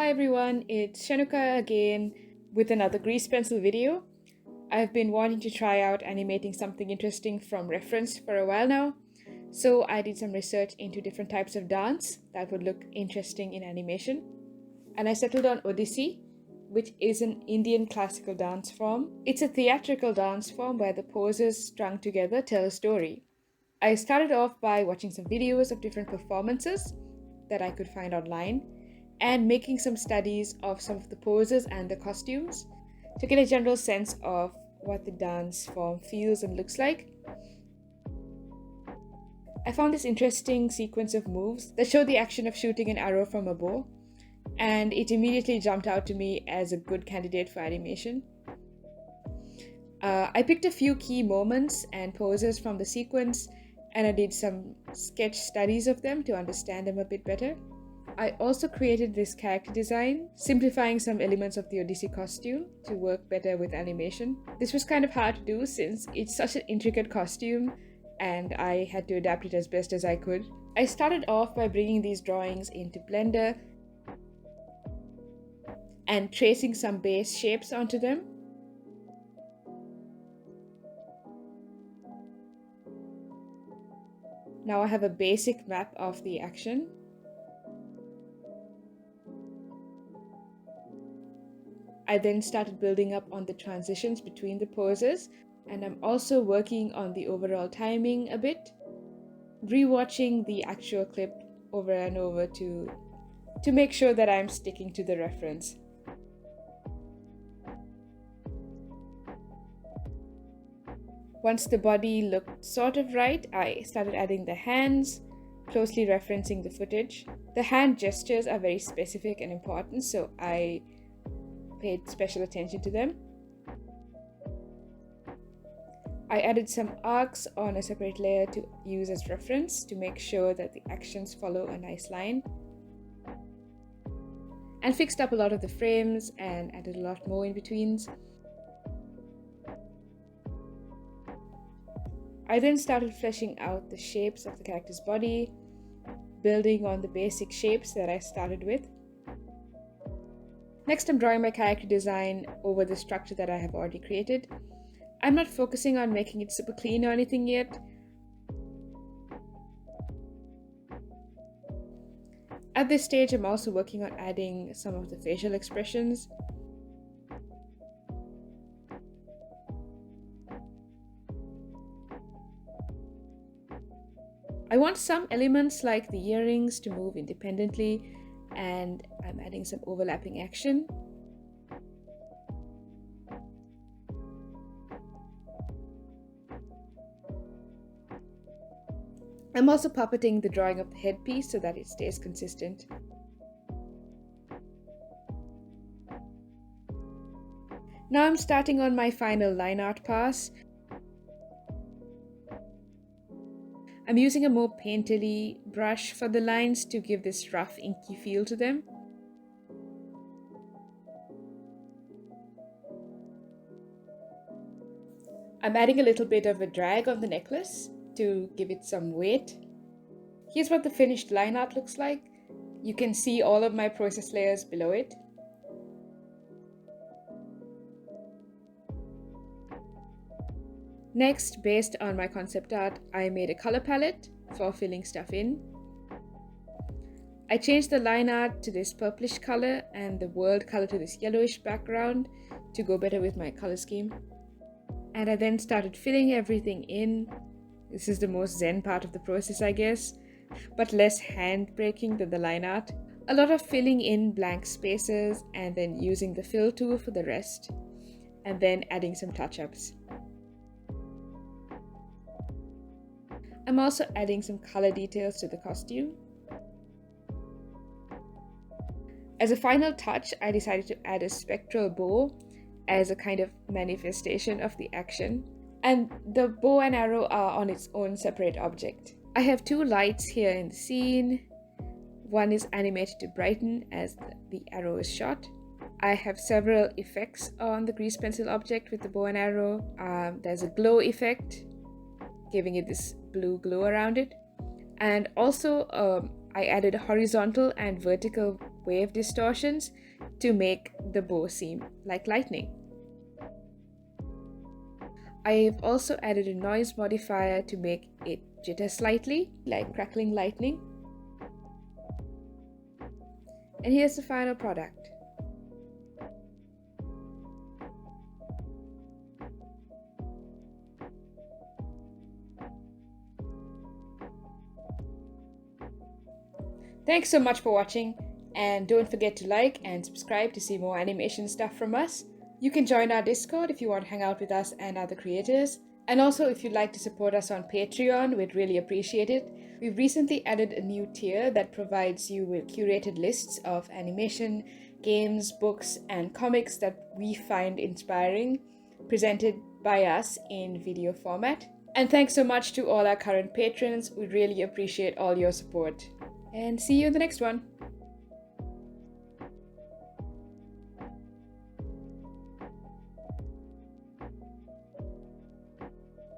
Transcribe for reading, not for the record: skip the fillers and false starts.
Hi everyone, it's Shenuka again with another grease pencil video. I've been wanting to try out animating something interesting from reference for a while now, so I did some research into different types of dance that would look interesting in animation. And I settled on Odissi, which is an Indian classical dance form. It's a theatrical dance form where the poses strung together tell a story. I started off by watching some videos of different performances that I could find online and making some studies of some of the poses and the costumes to get a general sense of what the dance form feels and looks like. I found this interesting sequence of moves that showed the action of shooting an arrow from a bow, and it immediately jumped out to me as a good candidate for animation. I picked a few key moments and poses from the sequence, and I did some sketch studies of them to understand them a bit better. I also created this character design, simplifying some elements of the Odissi costume to work better with animation. This was kind of hard to do since it's such an intricate costume and I had to adapt it as best as I could. I started off by bringing these drawings into Blender and tracing some base shapes onto them. Now I have a basic map of the action. I then started building up on the transitions between the poses, and I'm also working on the overall timing a bit, rewatching the actual clip over and over to make sure that I'm sticking to the reference. Once the body looked sort of right, I started adding the hands, closely referencing the footage. The hand gestures are very specific and important, so I paid special attention to them. I added some arcs on a separate layer to use as reference to make sure that the actions follow a nice line, and fixed up a lot of the frames and added a lot more in betweens. I then started fleshing out the shapes of the character's body, building on the basic shapes that I started with. Next, I'm drawing my character design over the structure that I have already created. I'm not focusing on making it super clean or anything yet. At this stage, I'm also working on adding some of the facial expressions. I want some elements like the earrings to move independently, and I'm adding some overlapping action. I'm also puppeting the drawing of the headpiece so that it stays consistent. Now I'm starting on my final line art pass. I'm using a more painterly brush for the lines to give this rough, inky feel to them. I'm adding a little bit of a drag on the necklace to give it some weight. Here's what the finished line art looks like. You can see all of my process layers below it. Next, based on my concept art, I made a color palette for filling stuff in. I changed the line art to this purplish color and the world color to this yellowish background to go better with my color scheme. And I then started filling everything in. This is the most zen part of the process, I guess, but less hand-breaking than the line art. A lot of filling in blank spaces and then using the fill tool for the rest, and then adding some touch-ups. I'm also adding some color details to the costume. As a final touch, I decided to add a spectral bow as a kind of manifestation of the action, and the bow and arrow are on its own separate object. I have two lights here in the scene. One is animated to brighten as the arrow is shot. I have several effects on the grease pencil object with the bow and arrow. There's a glow effect, giving it this blue glow around it. And also I added horizontal and vertical wave distortions to make the bow seem like lightning. I've also added a noise modifier to make it jitter slightly, like crackling lightning. And here's the final product. Thanks so much for watching, and don't forget to like and subscribe to see more animation stuff from us. You can join our Discord if you want to hang out with us and other creators. And also, if you'd like to support us on Patreon, we'd really appreciate it. We've recently added a new tier that provides you with curated lists of animation, games, books, and comics that we find inspiring, presented by us in video format. And thanks so much to all our current patrons. We really appreciate all your support. And see you in the next one.